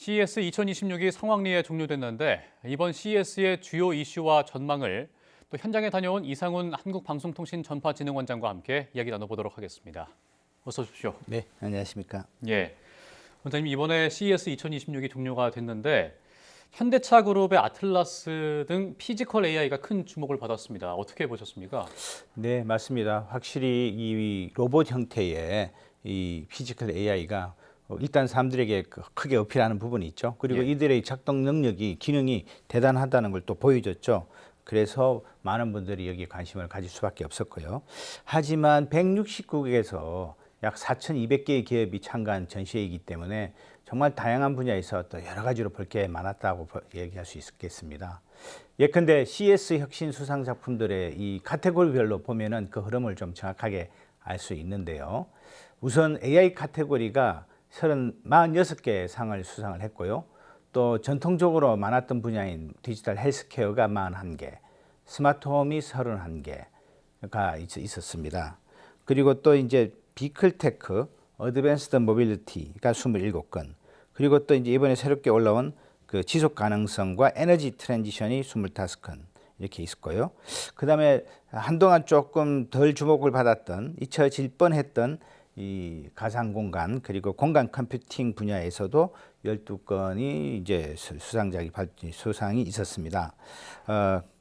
CES 2026이 성황리에 종료됐는데 이번 CES의 주요 이슈와 전망을 또 현장에 다녀온 이상훈 한국방송통신전파진흥원장과 함께 이야기 나눠보도록 하겠습니다. 어서 오십시오. 네, 안녕하십니까. 예, 원장님 이번에 CES 2026이 종료가 됐는데 현대차 그룹의 아틀라스 등 피지컬 AI가 큰 주목을 받았습니다. 어떻게 보셨습니까? 네, 맞습니다. 확실히 이 로봇 형태의 이 피지컬 AI가 일단 사람들에게 크게 어필하는 부분이 있죠. 그리고 예. 이들의 작동 능력이, 기능이 대단하다는 걸 또 보여줬죠. 그래서 많은 분들이 여기에 관심을 가질 수밖에 없었고요. 하지만 160국에서 약 4,200개의 기업이 참가한 전시회이기 때문에 정말 다양한 분야에서 또 여러 가지로 볼 게 많았다고 얘기할 수 있겠습니다. 예컨대 CS 혁신 수상 작품들의 이 카테고리별로 보면은 그 흐름을 좀 정확하게 알 수 있는데요. 우선 AI 카테고리가 46개 상을 수상을 했고요. 또 전통적으로 많았던 분야인 디지털 헬스케어가 41개, 스마트홈이 31개가 있었습니다. 그리고 또 이제 비클테크, 어드밴스드 모빌리티가 27건, 그리고 또 이제 이번에 새롭게 올라온 그 지속 가능성과 에너지 트랜지션이 25건 이렇게 있었고요. 그다음에 한동안 조금 덜 주목을 받았던 잊혀질 뻔했던 이 가상 공간 그리고 공간 컴퓨팅 분야에서도 12건이 이제 수상이 있었습니다.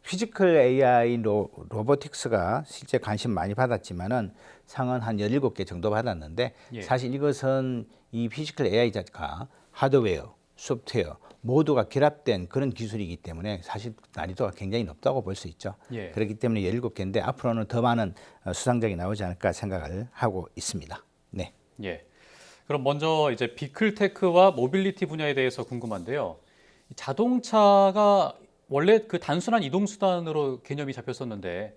피지컬 AI 로보틱스가 실제 관심 많이 받았지만은 상은 한 17개 정도 받았는데 예. 사실 이것은 이 피지컬 AI가 하드웨어, 소프트웨어 모두가 결합된 그런 기술이기 때문에 사실 난이도가 굉장히 높다고 볼 수 있죠. 예. 그렇기 때문에 17개인데 앞으로는 더 많은 수상작이 나오지 않을까 생각을 하고 있습니다. 네. 예. 그럼 먼저 이제 비클테크와 모빌리티 분야에 대해서 궁금한데요. 자동차가 원래 그 단순한 이동 수단으로 개념이 잡혔었는데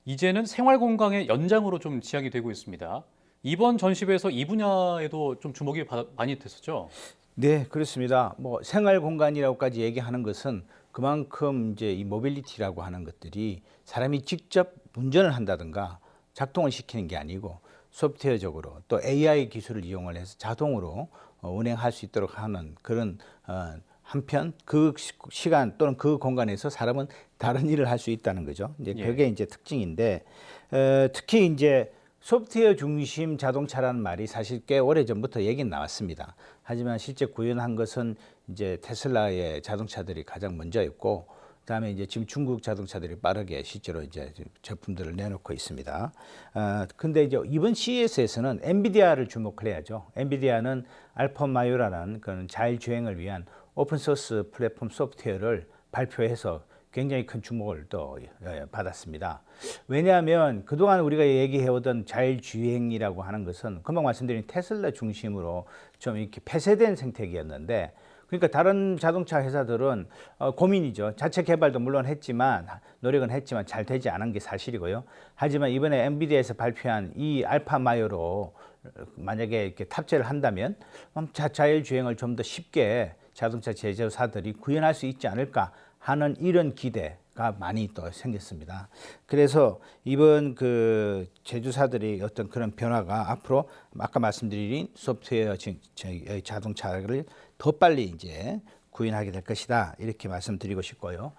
이제는 생활 공간의 연장으로 좀 지향이 되고 있습니다. 이번 전시회에서 이 분야에도 좀 주목이 많이 됐었죠. 네, 그렇습니다. 뭐 생활 공간이라고까지 얘기하는 것은 그만큼 이제 이 모빌리티라고 하는 것들이 사람이 직접 운전을 한다든가 작동을 시키는 게 아니고 소프트웨어적으로 또 AI 기술을 이용을 해서 자동으로 운행할 수 있도록 하는 그런 한편 그 시간 또는 그 공간에서 사람은 다른 일을 할 수 있다는 거죠. 이제 예. 그게 이제 특징인데 특히 이제 소프트웨어 중심 자동차라는 말이 사실 꽤 오래 전부터 얘기는 나왔습니다. 하지만 실제 구현한 것은 이제 테슬라의 자동차들이 가장 먼저였고, 그다음에 이제 지금 중국 자동차들이 빠르게 실제로 이제 제품들을 내놓고 있습니다. 근데 이제 이번 CES에서는 엔비디아를 주목을 해야죠. 엔비디아는 알파마요라는 그런 자율주행을 위한 오픈소스 플랫폼 소프트웨어를 발표해서 굉장히 큰 주목을 또 받았습니다. 왜냐하면 그동안 우리가 얘기해오던 자율주행이라고 하는 것은 금방 말씀드린 테슬라 중심으로 좀 이렇게 폐쇄된 생태계였는데, 그러니까 다른 자동차 회사들은 고민이죠. 자체 개발도 물론 했지만 노력은 했지만 잘 되지 않은 게 사실이고요. 하지만 이번에 엔비디아에서 발표한 이 알파마요로 만약에 이렇게 탑재를 한다면 자율주행을 좀 더 쉽게 자동차 제조사들이 구현할 수 있지 않을까 하는 이런 기대가 많이 또 생겼습니다. 그래서 이번 그 제조사들이 어떤 그런 변화가 앞으로 아까 말씀드린 소프트웨어 자동차를 더 빨리 이제 구현하게 될 것이다. 이렇게 말씀드리고 싶고요.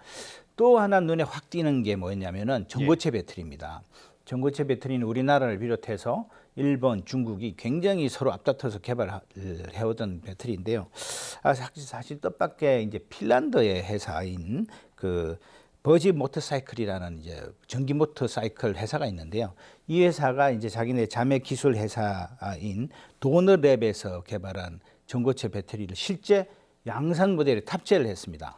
또 하나 눈에 확 띄는 게 뭐였냐면은 전고체 배터리입니다. 전고체 배터리는 우리나라를 비롯해서 일본, 중국이 굉장히 서로 앞다퉈서 개발을 해오던 배터리인데요. 사실 뜻밖의 이제 핀란드의 회사인 그 버지 모터사이클이라는 이제 전기 모터사이클 회사가 있는데요. 이 회사가 이제 자기네 자매 기술 회사인 도너랩에서 개발한 전고체 배터리를 실제 양산 모델에 탑재를 했습니다.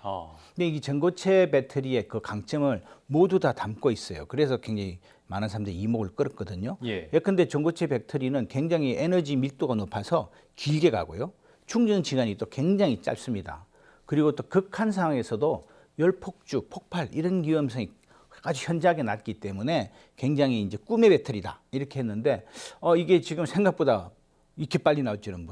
근데 이 전고체 배터리의 그 강점을 모두 다 담고 있어요. 그래서 굉장히 많은 사람들이 이목을 끌었거든요. 예컨대 전고체 배터리는 굉장히 에너지 밀도가 높아서 길게 가고요. 충전 시간이 또 굉장히 짧습니다. 그리고 또 극한 상황에서도 열폭주, 폭발 이런 위험성이 아주 현저하게 낮기 때문에 굉장히 이제 꿈의 배터리다 이렇게 했는데 이게 지금 생각보다 이렇게 빨리 나올 줄은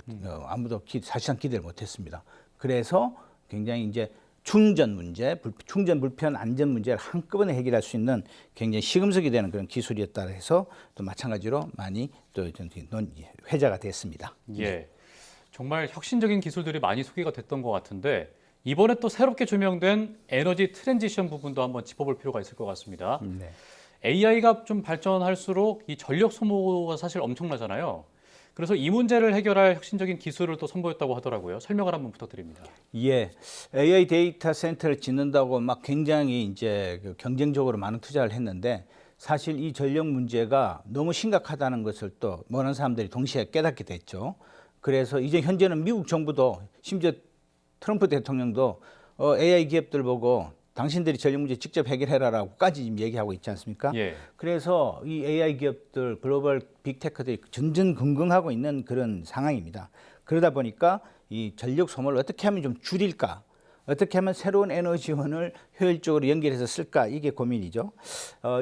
아무도 사실상 기대를 못했습니다. 그래서 굉장히 이제 충전 문제, 충전 불편 안전 문제를 한꺼번에 해결할 수 있는 굉장히 시금석이 되는 그런 기술이었다 해서 또 마찬가지로 많이 또 회자가 됐습니다. 예. 정말 혁신적인 기술들이 많이 소개가 됐던 것 같은데 이번에 또 새롭게 조명된 에너지 트랜지션 부분도 한번 짚어볼 필요가 있을 것 같습니다. 네. AI가 좀 발전할수록 이 전력 소모가 사실 엄청나잖아요. 그래서 이 문제를 해결할 혁신적인 기술을 또 선보였다고 하더라고요. 설명을 한번 부탁드립니다. 예, AI 데이터 센터를 짓는다고 막 굉장히 이제 그 경쟁적으로 많은 투자를 했는데 사실 이 전력 문제가 너무 심각하다는 것을 또 많은 사람들이 동시에 깨닫게 됐죠. 그래서 이제 현재는 미국 정부도 심지어 트럼프 대통령도 AI 기업들 보고 당신들이 전력 문제 직접 해결해라라고까지 지금 얘기하고 있지 않습니까? 예. 그래서 이 AI 기업들, 글로벌 빅테크들이 전전긍긍하고 있는 그런 상황입니다. 그러다 보니까 이 전력 소모를 어떻게 하면 좀 줄일까? 어떻게 하면 새로운 에너지원을 효율적으로 연결해서 쓸까? 이게 고민이죠.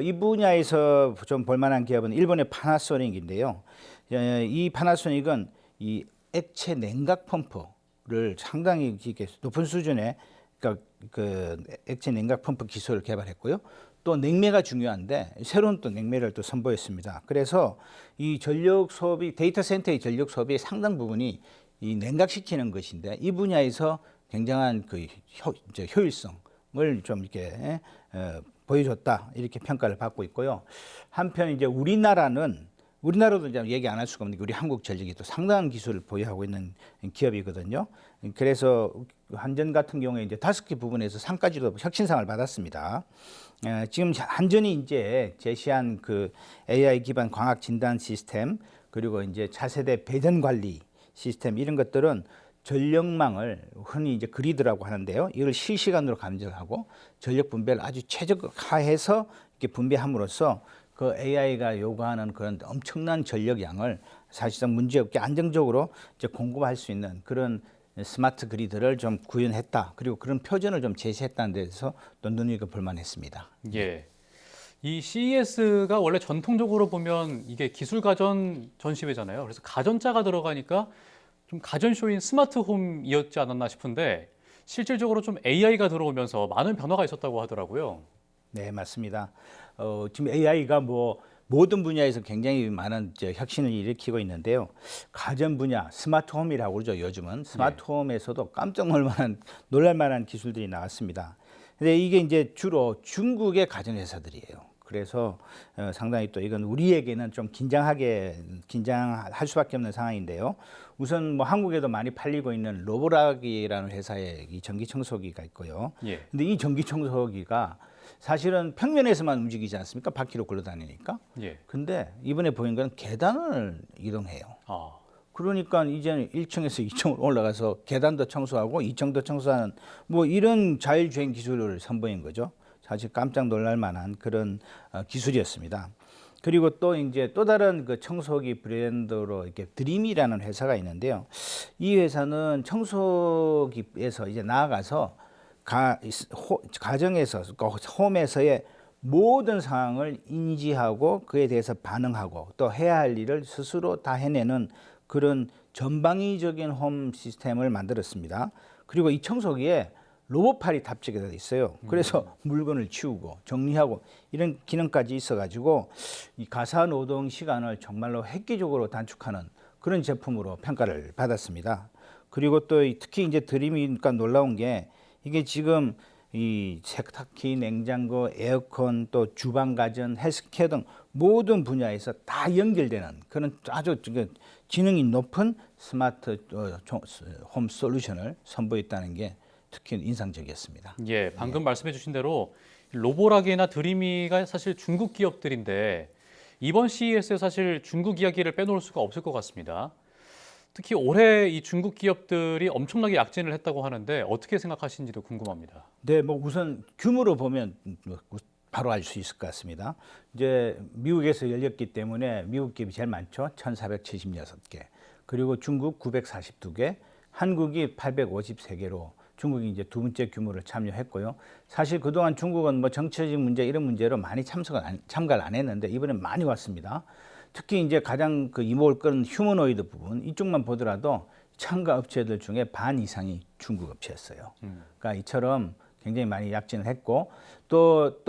이 분야에서 좀 볼만한 기업은 일본의 파나소닉인데요. 이 파나소닉은 이 액체 냉각 펌프를 상당히 이렇게 높은 수준의 그러니까 그 액체 냉각 펌프 기술을 개발했고요. 또 냉매가 중요한데 새로운 또 냉매를 또 선보였습니다. 그래서 이 전력 소비 데이터 센터의 전력 소비의 상당 부분이 이 냉각시키는 것인데 이 분야에서 굉장한 그 효율성을 좀 이렇게 보여줬다 이렇게 평가를 받고 있고요. 한편 이제 우리나라도 이제 얘기 안 할 수가 없는 게 우리 한국전력이 또 상당한 기술을 보유하고 있는 기업이거든요. 그래서 한전 같은 경우에 이제 5개 부분에서 상까지도 혁신상을 받았습니다. 지금 한전이 이제 제시한 그 AI 기반 광학 진단 시스템 그리고 이제 차세대 배전 관리 시스템 이런 것들은 전력망을 흔히 이제 그리드라고 하는데요. 이걸 실시간으로 감지하고 전력 분배를 아주 최적화해서 이렇게 분배함으로써 그 AI가 요구하는 그런 엄청난 전력량을 사실상 문제없게 안정적으로 이제 공급할 수 있는 그런 스마트 그리드를 좀 구현했다. 그리고 그런 표전을 좀 제시했다는 데서 또 눈여겨 볼 만했습니다. 예. 이 CES가 원래 전통적으로 보면 이게 기술 가전 전시회잖아요. 그래서 가전자가 들어가니까 좀 가전쇼인 스마트홈이었지 않았나 싶은데 실질적으로 좀 AI가 들어오면서 많은 변화가 있었다고 하더라고요. 네, 맞습니다. 지금 AI가 뭐 모든 분야에서 굉장히 많은 혁신을 일으키고 있는데요. 가전 분야, 스마트홈이라고 그러죠. 요즘은 스마트홈에서도 깜짝 놀랄 만한 기술들이 나왔습니다. 근데 이게 이제 주로 중국의 가전 회사들이에요. 그래서 상당히 또 이건 우리에게는 좀 긴장할 수밖에 없는 상황인데요. 우선 뭐 한국에도 많이 팔리고 있는 로보락이라는 회사의 이 전기 청소기가 있고요. 예. 근데 이 전기 청소기가 사실은 평면에서만 움직이지 않습니까? 바퀴로 굴러다니니까. 예. 근데 이번에 보인 건 계단을 이동해요. 아, 그러니까 이제는 1층에서 2층으로 올라가서 계단도 청소하고 2층도 청소하는 뭐 이런 자율주행 기술을 선보인 거죠. 사실 깜짝 놀랄 만한 그런 기술이었습니다. 그리고 또 이제 또 다른 그 청소기 브랜드로 이렇게 드림이라는 회사가 있는데요. 이 회사는 청소기에서 이제 나아가서 가정에서 홈에서의 모든 상황을 인지하고 그에 대해서 반응하고 또 해야 할 일을 스스로 다 해내는 그런 전방위적인 홈 시스템을 만들었습니다. 그리고 이 청소기에 로봇팔이 탑재가 되어 있어요. 그래서 물건을 치우고 정리하고 이런 기능까지 있어가지고 이 가사 노동 시간을 정말로 획기적으로 단축하는 그런 제품으로 평가를 받았습니다. 그리고 또 특히 이제 드림이니까 놀라운 게 이게 지금 이 세탁기, 냉장고, 에어컨, 또 주방 가전, 헬스케어 등 모든 분야에서 다 연결되는 그런 아주 지능이 높은 스마트 홈 솔루션을 선보였다는 게 특히 인상적이었습니다. 예. 방금 말씀해 주신 대로 로보락이나 드림이가 사실 중국 기업들인데 이번 CES에 사실 중국 이야기를 빼놓을 수가 없을 것 같습니다. 특히 올해 이 중국 기업들이 엄청나게 약진을 했다고 하는데 어떻게 생각하시는지도 궁금합니다. 네, 뭐 우선 규모로 보면 바로 알 수 있을 것 같습니다. 이제 미국에서 열렸기 때문에 미국 기업이 제일 많죠. 1,476개. 그리고 중국 942개, 한국이 853개로 중국이 이제 두 번째 규모를 참여했고요. 사실 그동안 중국은 뭐 정치적 문제 이런 문제로 많이 참가를 안 했는데 이번에 많이 왔습니다. 특히 이제 가장 그 이목을 끄는 휴머노이드 부분 이쪽만 보더라도 참가 업체들 중에 반 이상이 중국 업체였어요. 그러니까 이처럼 굉장히 많이 약진을 했고 또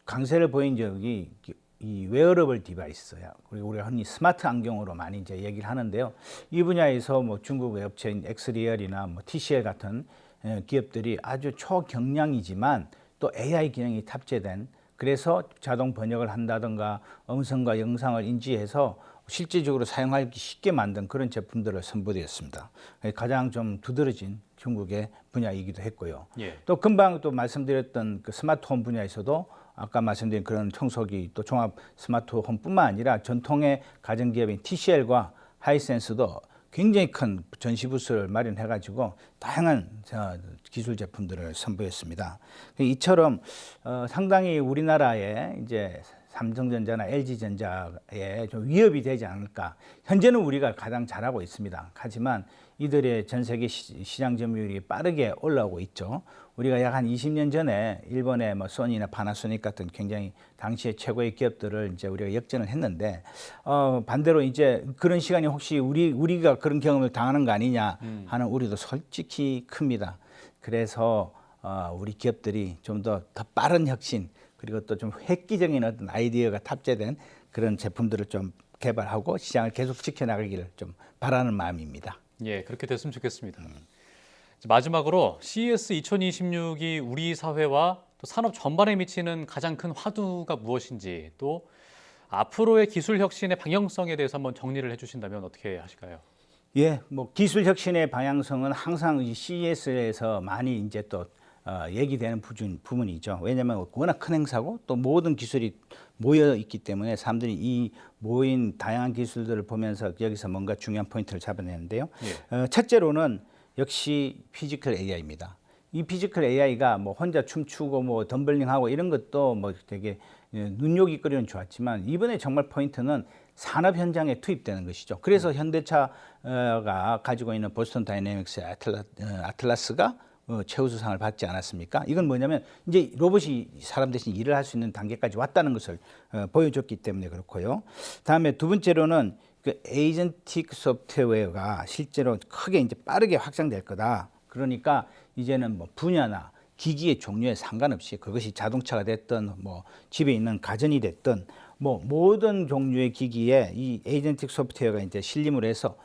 강세를 보인 적이 이 웨어러블 디바이스야. 그리고 우리가 흔히 스마트 안경으로 많이 이제 얘기를 하는데요. 이 분야에서 뭐 중국 업체인 엑스리얼이나 뭐 TCL 같은 기업들이 아주 초경량이지만 또 AI 기능이 탑재된, 그래서 자동 번역을 한다든가 음성과 영상을 인지해서 실질적으로 사용하기 쉽게 만든 그런 제품들을 선보였습니다. 가장 좀 두드러진 중국의 분야이기도 했고요. 예. 또 금방 또 말씀드렸던 그 스마트홈 분야에서도 아까 말씀드린 그런 청소기 또 종합 스마트홈뿐만 아니라 전통의 가전기업인 TCL과 하이센스도 굉장히 큰 전시 부스를 마련해가지고 다양한 기술 제품들을 선보였습니다. 이처럼 상당히 우리나라에 이제 삼성전자나 LG전자에 좀 위협이 되지 않을까. 현재는 우리가 가장 잘하고 있습니다. 하지만 이들의 전 세계 시장 점유율이 빠르게 올라오고 있죠. 우리가 약 한 20년 전에 일본의 뭐 소니나 파나소닉 같은 굉장히 당시의 최고의 기업들을 이제 우리가 역전을 했는데 반대로 이제 그런 시간이 혹시 우리가 그런 경험을 당하는 거 아니냐 하는 우려도 솔직히 큽니다. 그래서 우리 기업들이 좀 더 빠른 혁신, 그리고 또 좀 획기적인 어떤 아이디어가 탑재된 그런 제품들을 좀 개발하고 시장을 계속 지켜나가기를 좀 바라는 마음입니다. 예, 그렇게 됐으면 좋겠습니다. 마지막으로 CES 2026이 우리 사회와 또 산업 전반에 미치는 가장 큰 화두가 무엇인지, 또 앞으로의 기술 혁신의 방향성에 대해서 한번 정리를 해주신다면 어떻게 하실까요? 예, 뭐 기술 혁신의 방향성은 항상 이 CES에서 많이 이제 또 얘기되는 부분이죠. 왜냐하면 워낙 큰 행사고 또 모든 기술이 모여 있기 때문에 사람들이 이 모인 다양한 기술들을 보면서 여기서 뭔가 중요한 포인트를 잡아내는데요. 예. 첫째로는 역시 피지컬 AI입니다. 이 피지컬 AI가 뭐 혼자 춤추고 뭐 덤블링하고 이런 것도 뭐 되게 눈요깃거리는 좋았지만, 이번에 정말 포인트는 산업 현장에 투입되는 것이죠. 그래서 현대차가 가지고 있는 보스턴 다이내믹스의 아틀라스가 최우수상을 받지 않았습니까? 이건 뭐냐면 이제 로봇이 사람 대신 일을 할 수 있는 단계까지 왔다는 것을 보여줬기 때문에 그렇고요. 다음에 두 번째로는 그 에이전틱 소프트웨어가 실제로 크게 이제 빠르게 확장될 거다. 그러니까 이제는 뭐 분야나 기기의 종류에 상관없이, 그것이 자동차가 됐든 뭐 집에 있는 가전이 됐든 뭐 모든 종류의 기기에 이 에이전틱 소프트웨어가 이제 실림을 해서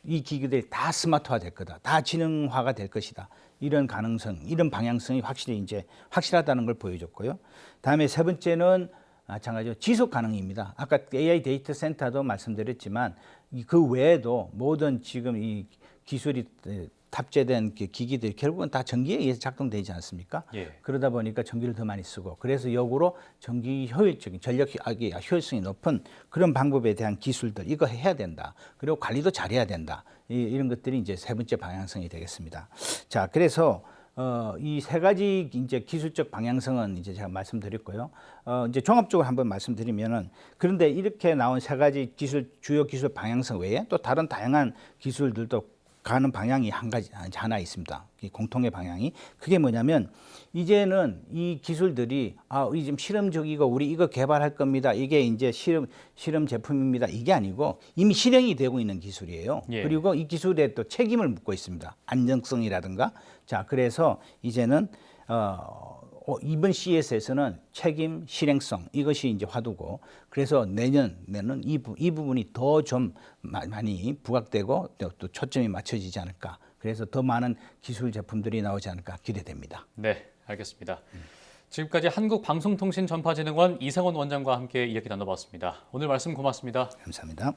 이 기기들이 다 스마트화 될 거다, 다 지능화가 될 것이다. 이런 가능성, 이런 방향성이 확실히 이제 확실하다는 걸 보여줬고요. 다음에 세 번째는 마찬가지로 지속 가능입니다. 아까 AI 데이터 센터도 말씀드렸지만 그 외에도 모든 지금 이 기술이 탑재된 기기들이 결국은 다 전기에 의해서 작동되지 않습니까? 예. 그러다 보니까 전기를 더 많이 쓰고, 그래서 역으로 전기 효율적인, 전력 효율성이 높은 그런 방법에 대한 기술들, 이거 해야 된다. 그리고 관리도 잘해야 된다. 이런 것들이 이제 세 번째 방향성이 되겠습니다. 자, 그래서 이 세 가지 이제 기술적 방향성은 이제 제가 말씀드렸고요. 이제 종합적으로 한번 말씀드리면은, 그런데 이렇게 나온 세 가지 주요 기술 방향성 외에 또 다른 다양한 기술들도 가는 방향이 하나 있습니다. 공통의 방향이. 그게 뭐냐면, 이제는 이 기술들이 우리 지금 실험적이고 우리 이거 개발할 겁니다. 이게 이제 실험 제품입니다. 이게 아니고 이미 실행이 되고 있는 기술이에요. 예. 그리고 이 기술에 또 책임을 묻고 있습니다. 안정성이라든가. 자, 그래서 이제는 이번 CES에서는 책임, 실행성, 이것이 이제 화두고, 그래서 내년에는 이 부분이 더 좀 많이 부각되고 또 초점이 맞춰지지 않을까. 그래서 더 많은 기술 제품들이 나오지 않을까 기대됩니다. 네, 알겠습니다. 지금까지 한국방송통신전파진흥원 이상원 원장과 함께 이야기 나눠봤습니다. 오늘 말씀 고맙습니다. 감사합니다.